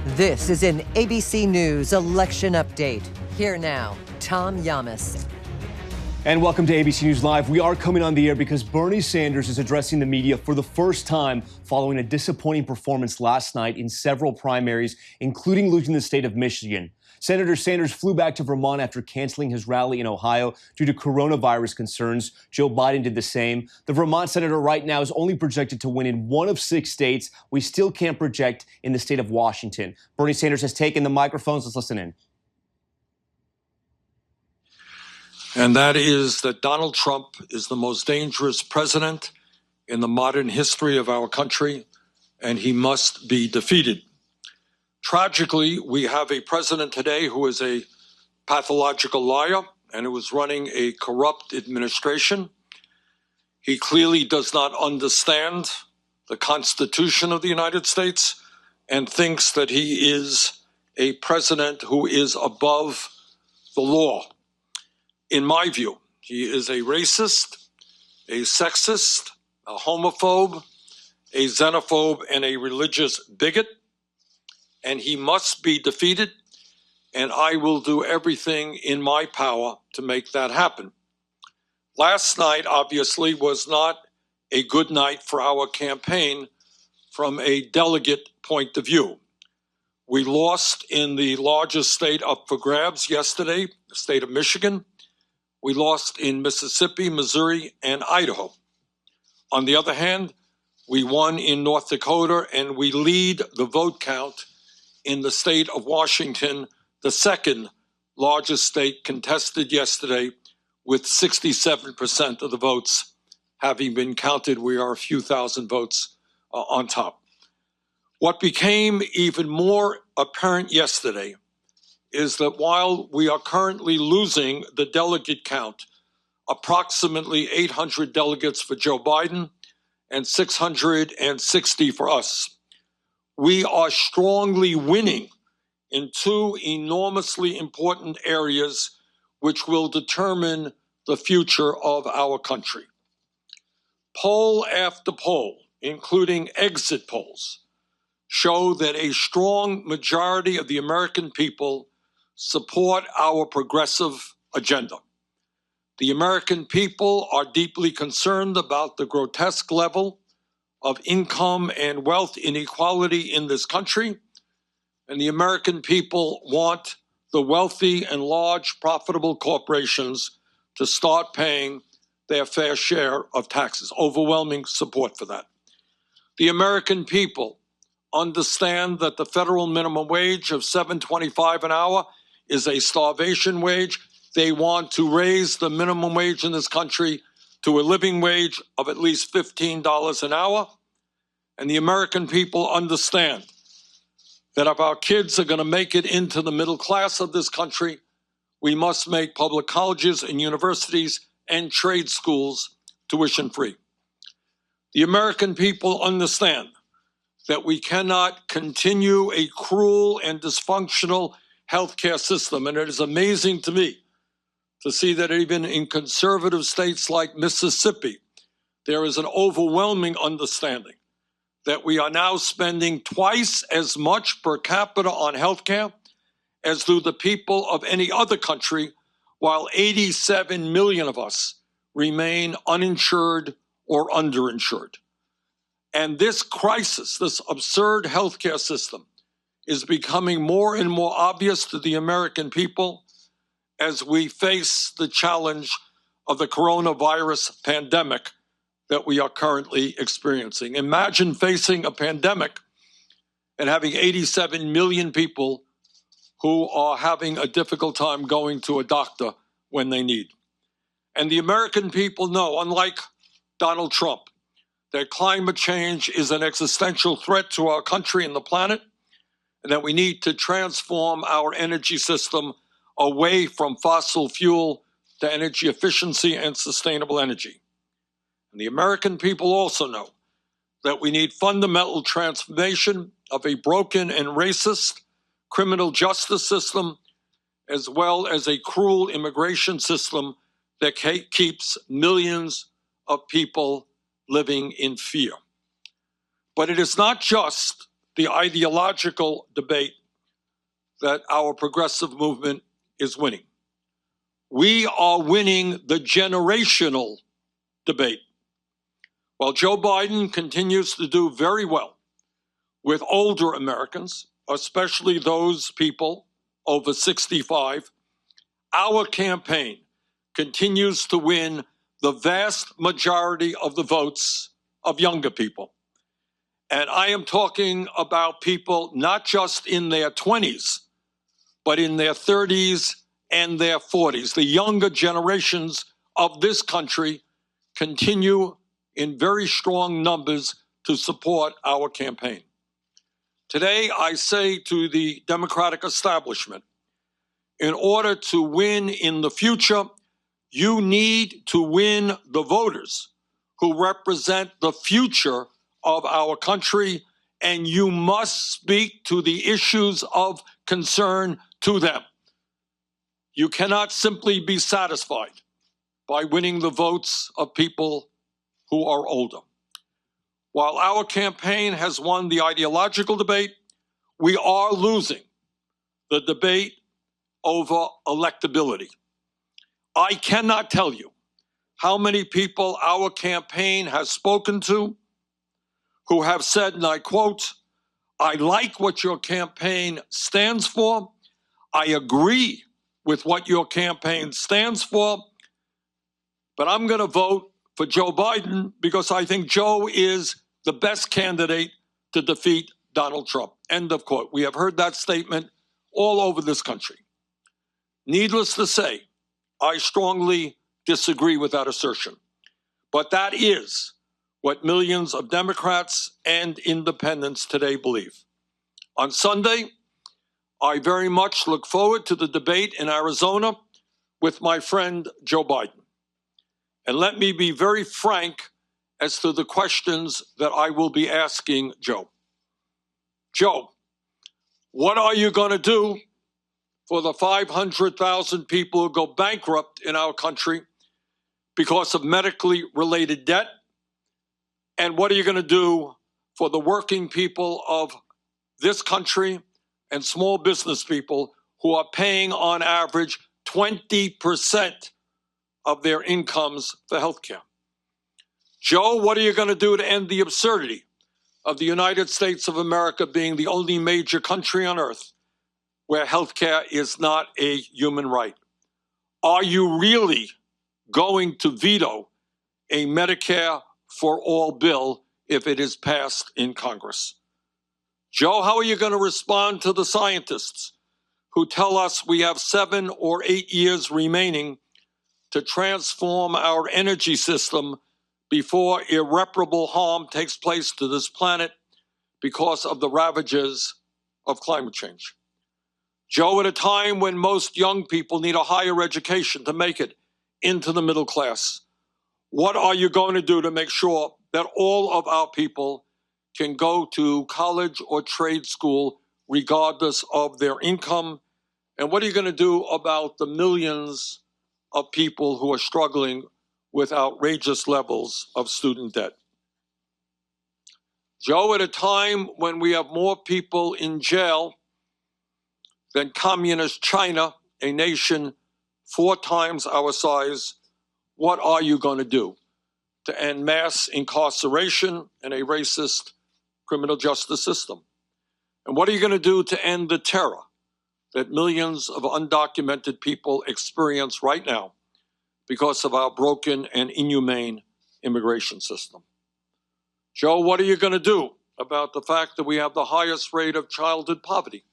This is an ABC News election update. Here now, Tom Yamas. And welcome to ABC News Live. We are coming on the air because Bernie Sanders is addressing the media for the first time following a disappointing performance last night in several primaries, including losing the state of Michigan. Senator Sanders flew back to Vermont after canceling his rally in Ohio due to coronavirus concerns. Joe Biden did the same. The Vermont senator right now is only projected to win in one of 6 states. We still can't project in the state of Washington. Bernie Sanders has taken the microphones. Let's listen in. And that is that Donald Trump is the most dangerous president in the modern history of our country, and he must be defeated. Tragically, we have a president today who is a pathological liar and who is running a corrupt administration. He clearly does not understand the Constitution of the United States and thinks that he is a president who is above the law. In my view, he is a racist, a sexist, a homophobe, a xenophobe, and a religious bigot. And he must be defeated, and I will do everything in my power to make that happen. Last night, obviously, was not a good night for our campaign from a delegate point of view. We lost in the largest state up for grabs yesterday, the state of Michigan. We lost in Mississippi, Missouri, and Idaho. On the other hand, we won in North Dakota, and we lead the vote count in the state of Washington, the second largest state contested yesterday, with 67% of the votes having been counted. We are a few thousand votes on top. What became even more apparent yesterday is that while we are currently losing the delegate count, approximately 800 delegates for Joe Biden and 660 for us, we are strongly winning in 2 enormously important areas which will determine the future of our country. Poll after poll, including exit polls, show that a strong majority of the American people support our progressive agenda. The American people are deeply concerned about the grotesque level of income and wealth inequality in this country, and the American people want the wealthy and large profitable corporations to start paying their fair share of taxes. Overwhelming support for that. The American people understand that the federal minimum wage of $7.25 an hour is a starvation wage. They want to raise the minimum wage in this country to a living wage of at least $15 an hour. And the American people understand that if our kids are going to make it into the middle class of this country, we must make public colleges and universities and trade schools tuition free. The American people understand that we cannot continue a cruel and dysfunctional healthcare system. And it is amazing to me to see that even in conservative states like Mississippi, there is an overwhelming understanding that we are now spending twice as much per capita on healthcare as do the people of any other country, while 87 million of us remain uninsured or underinsured. And this crisis, this absurd healthcare system, is becoming more and more obvious to the American people as we face the challenge of the coronavirus pandemic that we are currently experiencing. Imagine facing a pandemic and having 87 million people who are having a difficult time going to a doctor when they need. And the American people know, unlike Donald Trump, that climate change is an existential threat to our country and the planet, and that we need to transform our energy system away from fossil fuel to energy efficiency and sustainable energy. And the American people also know that we need fundamental transformation of a broken and racist criminal justice system, as well as a cruel immigration system that keeps millions of people living in fear. But it is not just the ideological debate that our progressive movement is winning. We are winning the generational debate. While Joe Biden continues to do very well with older Americans, especially those people over 65, our campaign continues to win the vast majority of the votes of younger people. And I am talking about people not just in their 20s, but in their 30s and their 40s. The younger generations of this country continue in very strong numbers to support our campaign. Today, I say to the Democratic establishment, in order to win in the future, you need to win the voters who represent the future of our country, and you must speak to the issues of concern to them. You cannot simply be satisfied by winning the votes of people who are older. While our campaign has won the ideological debate, we are losing the debate over electability. I cannot tell you how many people our campaign has spoken to who have said, and I quote, "I like what your campaign stands for. I agree with what your campaign stands for, but I'm going to vote for Joe Biden because I think Joe is the best candidate to defeat Donald Trump." End of quote. We have heard that statement all over this country. Needless to say, I strongly disagree with that assertion. But that is what millions of Democrats and independents today believe. On Sunday, I very much look forward to the debate in Arizona with my friend Joe Biden. And let me be very frank as to the questions that I will be asking Joe. Joe, what are you going to do for the 500,000 people who go bankrupt in our country because of medically related debt? And what are you going to do for the working people of this country and small business people who are paying on average 20% of their incomes for health care? Joe, what are you going to do to end the absurdity of the United States of America being the only major country on earth where health care is not a human right? Are you really going to veto a Medicare for all bill if it is passed in Congress? Joe, how are you going to respond to the scientists who tell us we have 7 or 8 years remaining to transform our energy system before irreparable harm takes place to this planet because of the ravages of climate change? Joe, at a time when most young people need a higher education to make it into the middle class, what are you going to do to make sure that all of our people can go to college or trade school regardless of their income? And what are you going to do about the millions of people who are struggling with outrageous levels of student debt? Joe, at a time when we have more people in jail than communist China, a nation 4 times our size, what are you going to do to end mass incarceration and a racist criminal justice system? And what are you going to do to end the terror that millions of undocumented people experience right now because of our broken and inhumane immigration system? Joe, what are you going to do about the fact that we have the highest rate of childhood poverty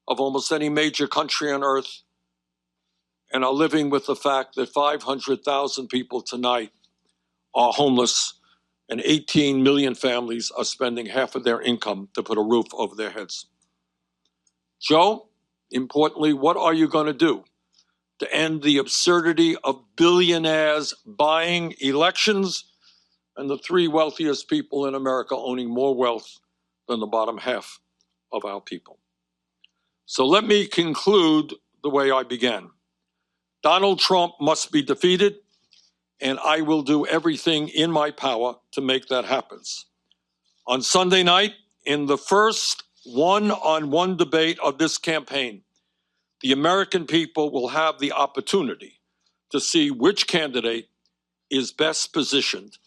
of almost any major country on earth, and are living with the fact that 500,000 people tonight are homeless and 18 million families are spending half of their income to put a roof over their heads? Joe, importantly, what are you going to do to end the absurdity of billionaires buying elections and the 3 wealthiest people in America owning more wealth than the bottom half of our people? So let me conclude the way I began. Donald Trump must be defeated, and I will do everything in my power to make that happen. On Sunday night, In the first one-on-one debate of this campaign, the American people will have the opportunity to see which candidate is best positioned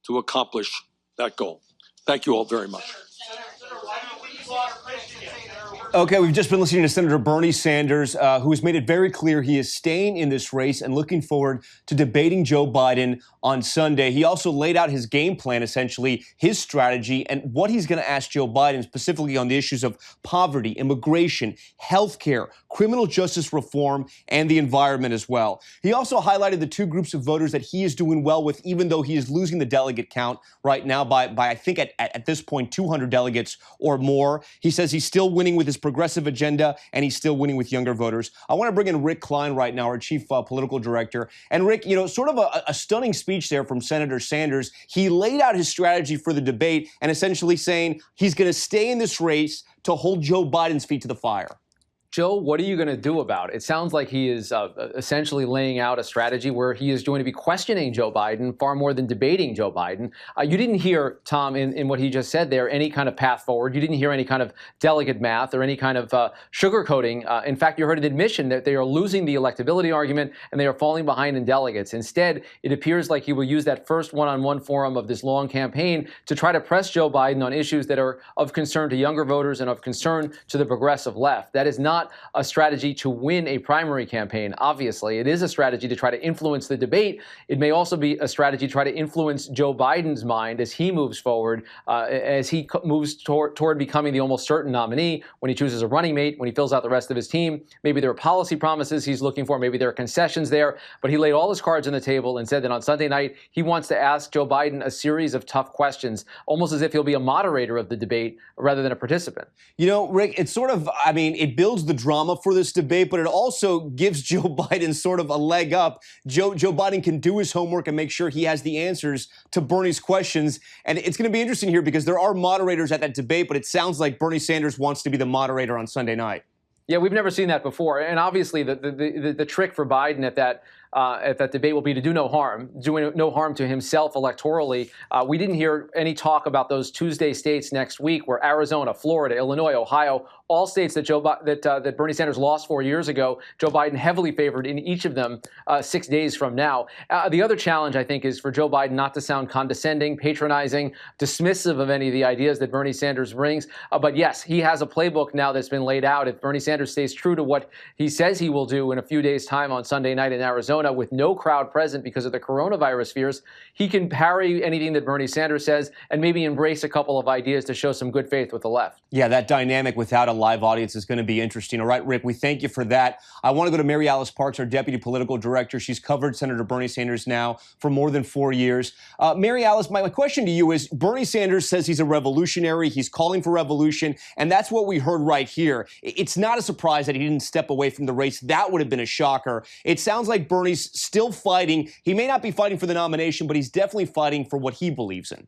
to accomplish that goal. Thank you all very much. Okay, we've just been listening to Senator Bernie Sanders, who has made it very clear he is staying in this race and looking forward to debating Joe Biden on Sunday. He also laid out his game plan, essentially, his strategy, and what he's going to ask Joe Biden, specifically on the issues of poverty, immigration, health care, criminal justice reform, and the environment as well. He also highlighted the two groups of voters that he is doing well with, even though he is losing the delegate count right now by I think, at this point, 200 delegates or more. He says he's still winning with his progressive agenda, and he's still winning with younger voters. I want to bring in Rick Klein right now, our chief political director. And Rick, sort of a stunning speech there from Senator Sanders. He laid out his strategy for the debate and essentially saying he's going to stay in this race to hold Joe Biden's feet to the fire. Joe, what are you going to do about it? It sounds like he is essentially laying out a strategy where he is going to be questioning Joe Biden far more than debating Joe Biden. You didn't hear, Tom, in what he just said there, any kind of path forward. You didn't hear any kind of delegate math or any kind of sugarcoating. In fact, you heard an admission that they are losing the electability argument and they are falling behind in delegates. Instead, it appears like he will use that first one-on-one forum of this long campaign to try to press Joe Biden on issues that are of concern to younger voters and of concern to the progressive left. That is not a strategy to win a primary campaign, obviously. It is a strategy to try to influence the debate. It may also be a strategy to try to influence Joe Biden's mind as he moves forward, as he moves toward becoming the almost certain nominee, when he chooses a running mate, when he fills out the rest of his team. Maybe there are policy promises he's looking for, maybe there are concessions there, but he laid all his cards on the table and said that on Sunday night, he wants to ask Joe Biden a series of tough questions, almost as if he'll be a moderator of the debate rather than a participant. Rick, it's sort of, it builds the drama for this debate, but it also gives Joe Biden sort of a leg up. Joe Biden can do his homework and make sure he has the answers to Bernie's questions. And it's going to be interesting here because there are moderators at that debate, but it sounds like Bernie Sanders wants to be the moderator on Sunday night. Yeah, we've never seen that before. And obviously the trick for Biden at that debate will be to do no harm, doing no harm to himself electorally. We didn't hear any talk about those Tuesday states next week where Arizona, Florida, Illinois, Ohio, all states that Bernie Sanders lost 4 years ago, Joe Biden heavily favored in each of them 6 days from now. The other challenge, I think, is for Joe Biden not to sound condescending, patronizing, dismissive of any of the ideas that Bernie Sanders brings. But yes, he has a playbook now that's been laid out. If Bernie Sanders stays true to what he says he will do in a few days' time on Sunday night in Arizona with no crowd present because of the coronavirus fears, he can parry anything that Bernie Sanders says and maybe embrace a couple of ideas to show some good faith with the left. Yeah, that dynamic without a live audience is going to be interesting. All right, Rick, we thank you for that. I want to go to Mary Alice Parks, our deputy political director. She's covered Senator Bernie Sanders now for more than 4 years. Mary Alice, my question to you is, Bernie Sanders says he's a revolutionary. He's calling for revolution, and that's what we heard right here. It's not a surprise that he didn't step away from the race. That would have been a shocker. It sounds like Bernie's still fighting. He may not be fighting for the nomination, but he's definitely fighting for what he believes in.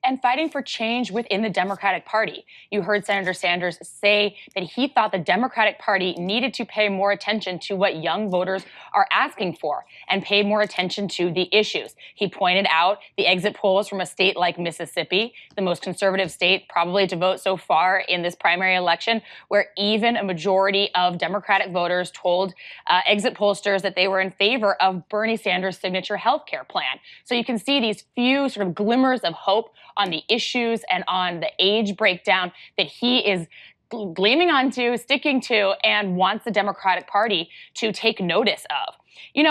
And fighting for change within the Democratic Party. You heard Senator Sanders say that he thought the Democratic Party needed to pay more attention to what young voters are asking for and pay more attention to the issues. He pointed out the exit polls from a state like Mississippi, the most conservative state probably to vote so far in this primary election, where even a majority of Democratic voters told exit pollsters that they were in favor of Bernie Sanders' signature health care plan. So you can see these few sort of glimmers of hope on the issues and on the age breakdown that he is gleaming onto, sticking to, and wants the Democratic Party to take notice of.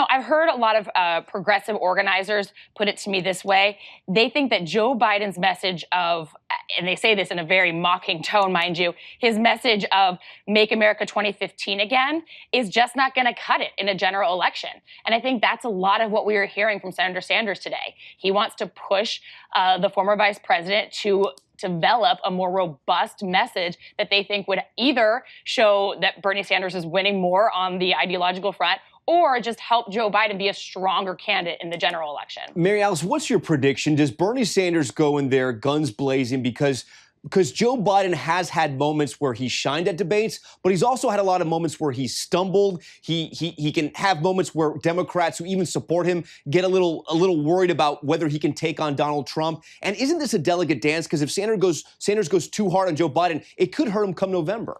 I've heard a lot of progressive organizers put it to me this way. They think that Joe Biden's message of, and they say this in a very mocking tone, mind you, his message of Make America 2015 again is just not going to cut it in a general election. And I think that's a lot of what we are hearing from Senator Sanders today. He wants to push the former vice president to develop a more robust message that they think would either show that Bernie Sanders is winning more on the ideological front or just help Joe Biden be a stronger candidate in the general election. Mary Alice, what's your prediction? Does Bernie Sanders go in there guns blazing because because Joe Biden has had moments where he shined at debates, but he's also had a lot of moments where he stumbled. He can have moments where Democrats who even support him get a little worried about whether he can take on Donald Trump. And isn't this a delicate dance? Because if Sanders goes too hard on Joe Biden, it could hurt him come November.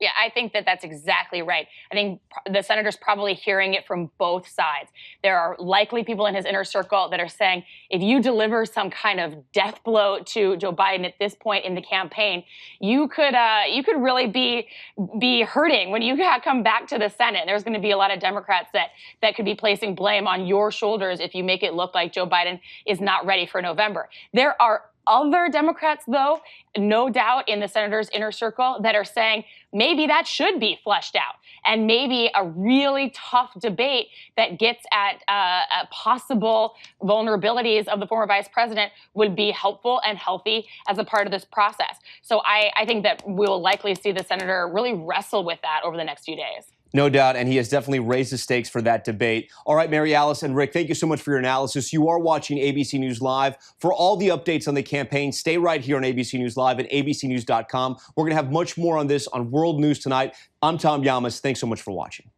Yeah, I think that that's exactly right. I think the senator's probably hearing it from both sides. There are likely people in his inner circle that are saying, if you deliver some kind of death blow to Joe Biden at this point in the campaign, you could really be hurting when you come back to the Senate. There's going to be a lot of Democrats that could be placing blame on your shoulders if you make it look like Joe Biden is not ready for November. There are other Democrats, though, no doubt in the senator's inner circle, that are saying maybe that should be fleshed out, and maybe a really tough debate that gets at possible vulnerabilities of the former vice president would be helpful and healthy as a part of this process. So I think that we will likely see the senator really wrestle with that over the next few days. No doubt, and he has definitely raised the stakes for that debate. All right, Mary Alice and Rick, thank you so much for your analysis. You are watching ABC News Live. For all the updates on the campaign, stay right here on ABC News Live at abcnews.com. We're going to have much more on this on World News tonight. I'm Tom Llamas. Thanks so much for watching.